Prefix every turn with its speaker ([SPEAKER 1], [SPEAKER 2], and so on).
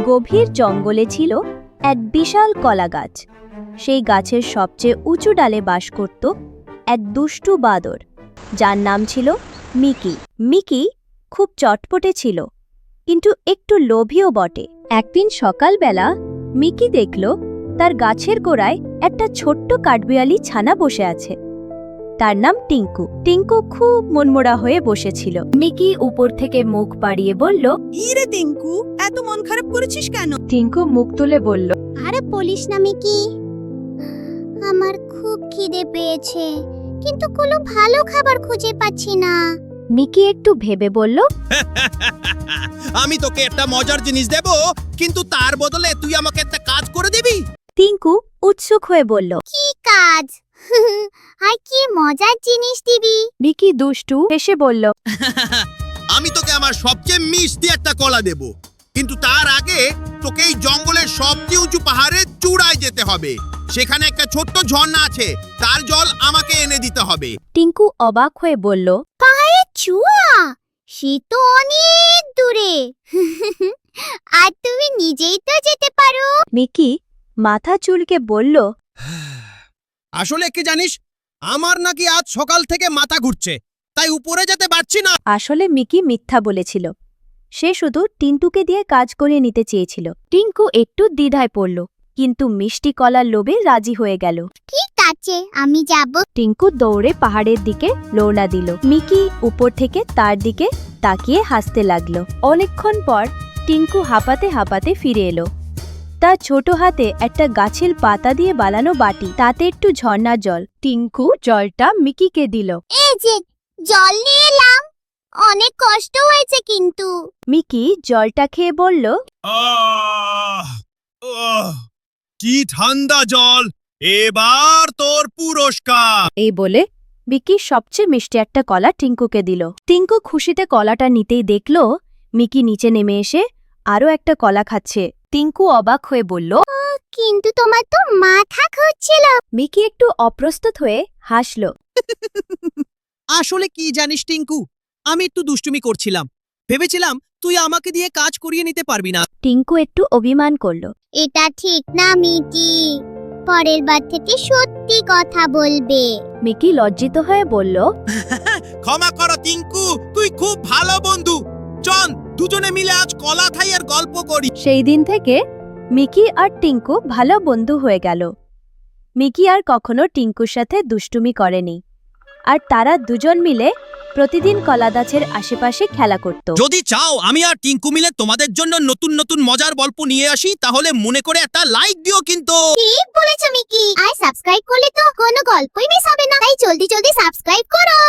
[SPEAKER 1] গভীর জঙ্গলে ছিল এক বিশাল কলা গাছ। সেই গাছের সবচেয়ে উঁচু ডালে বাস করত এক দুষ্টু বাদর, যার নাম ছিল মিকি। মিকি খুব চটপটে ছিল, কিন্তু একটু লোভীও বটে। একদিন সকালবেলা মিকি দেখল তার গাছের গোড়ায় একটা ছোট্ট কাঠবিড়ালি ছানা বসে আছে। তার নাম টিঙ্কু। টিঙ্কু খুব মনমরা হয়ে বসেছিল। মিকি উপর থেকে মুখ বাড়িয়ে বলল,
[SPEAKER 2] ইরে টিঙ্কু, এত মন খারাপ করেছিস কেন?
[SPEAKER 1] টিঙ্কু মুখ তুলে বলল,
[SPEAKER 3] আরে বলিস না মিকি, আমার খুব খিদে পেয়েছে, কিন্তু কোনো ভালো খাবার খুঁজে পাচ্ছি না।
[SPEAKER 1] মিকি একটু ভেবে বলল,
[SPEAKER 4] আমি তোকে একটা মজার জিনিস দেব, কিন্তু তার বদলে তুই আমাকে একটা কাজ করে দিবি।
[SPEAKER 1] টিঙ্কু উৎসুক হয়ে বলল,
[SPEAKER 3] কি কাজ? আর কি মজার জিনিস দিবি?
[SPEAKER 1] মিকি দুষ্টু হেসে বলল,
[SPEAKER 4] আমি তোকে আমার সবচেয়ে মিষ্টি একটা কলা দেব, কিন্তু তার আগে তোকে এই জঙ্গলের সবচেয়ে উঁচু পাহাড়ের চূড়ায় যেতে হবে। সেখানে একটা ছোট্ট ঝর্ণা আছে, তার জল আমাকে এনে দিতে হবে।
[SPEAKER 1] টিঙ্কু অবাক হয়ে বলল,
[SPEAKER 3] পাহাড়ের চূড়া? সে তো অনেক দূরে। আর তুমি নিজেই তো যেতে পারো।
[SPEAKER 1] মিকি মাথা চুলকে বলল,
[SPEAKER 4] আসলে কি জানিস, আমার নাকি আজ সকাল থেকে মাথা ঘুরছে, তাই উপরে যেতে পারছি না।
[SPEAKER 1] আসলে মিকি মিথ্যা বলেছিল। সে শুধু টিন্টুকে দিয়ে কাজ করিয়ে নিতে চেয়েছিল। টিঙ্কু একটু দ্বিধায় পড়ল, কিন্তু মিষ্টি কলার লোভে রাজি হয়ে গেল।
[SPEAKER 3] ঠিক আছে, আমি যাব।
[SPEAKER 1] টিঙ্কু দৌড়ে পাহাড়ের দিকে রওনা দিল। মিকি উপর থেকে তার দিকে তাকিয়ে হাসতে লাগলো। অনেকক্ষণ পর টিঙ্কু হাঁপাতে হাঁপাতে ফিরে এলো। তার ছোট হাতে একটা গাছের পাতা দিয়ে বানানো বাটি, তাতে একটু ঝর্ণার জল। টিঙ্কু জলটা মিকিকে দিল।
[SPEAKER 3] এই যে জল নিয়ে এলাম, অনেক কষ্ট হয়েছে কিন্তু।
[SPEAKER 1] মিকি জলটা খেয়ে বলল,
[SPEAKER 4] কি ঠান্ডা জল, এবার তোর পুরস্কার।
[SPEAKER 1] এই বলে মিকি সবচেয়ে মিষ্টি একটা কলা টিঙ্কুকে দিল। টিঙ্কু খুশিতে কলাটা নিতেই দেখল মিকি নিচে নেমে এসে আরও একটা কলা খাচ্ছে। টিঙ্কু অবাক হয়ে বলল,
[SPEAKER 3] কিন্তু তোমার তো মাথা ঘুরছিল।
[SPEAKER 1] মিকি একটু অপ্রস্তুত হয়ে হাসল।
[SPEAKER 2] আসলে কি জানিস টিঙ্কু, আমি একটু দুষ্টুমি করছিলাম। ভেবেছিলাম তুই আমাকে দিয়ে কাজ করিয়ে নিতে পারবি না।
[SPEAKER 1] টিঙ্কু একটু অভিমান করল।
[SPEAKER 3] এটা ঠিক না মিকি, পরের বার থেকে সত্যি কথা বলবে।
[SPEAKER 1] মিকি লজ্জিত হয়ে বলল,
[SPEAKER 4] ক্ষমা করো টিঙ্কু, তুই খুব ভালো বন্ধু। চল দুজনে মিলে আজ কলা খাই আর গল্প করি।
[SPEAKER 1] সেই দিন থেকে মিকি আর টিঙ্কু ভালো বন্ধু হয়ে গেল। মিকি আর কখনো টিঙ্কুর সাথে দুষ্টুমি করেনি, আর তারা দুজন মিলে প্রতিদিন কলা গাছের আশেপাশে খেলা করত।
[SPEAKER 4] যদি চাও আমি আর টিঙ্কু মিলে তোমাদের জন্য নতুন নতুন মজার গল্প নিয়ে আসি, তাহলে মনে করে একটা লাইক দিও কিন্তু।
[SPEAKER 3] ঠিক বলেছো মিকি। আর সাবস্ক্রাইব করলে তো কোনো গল্পই মিস হবে না, তাই জলদি জলদি সাবস্ক্রাইব করো।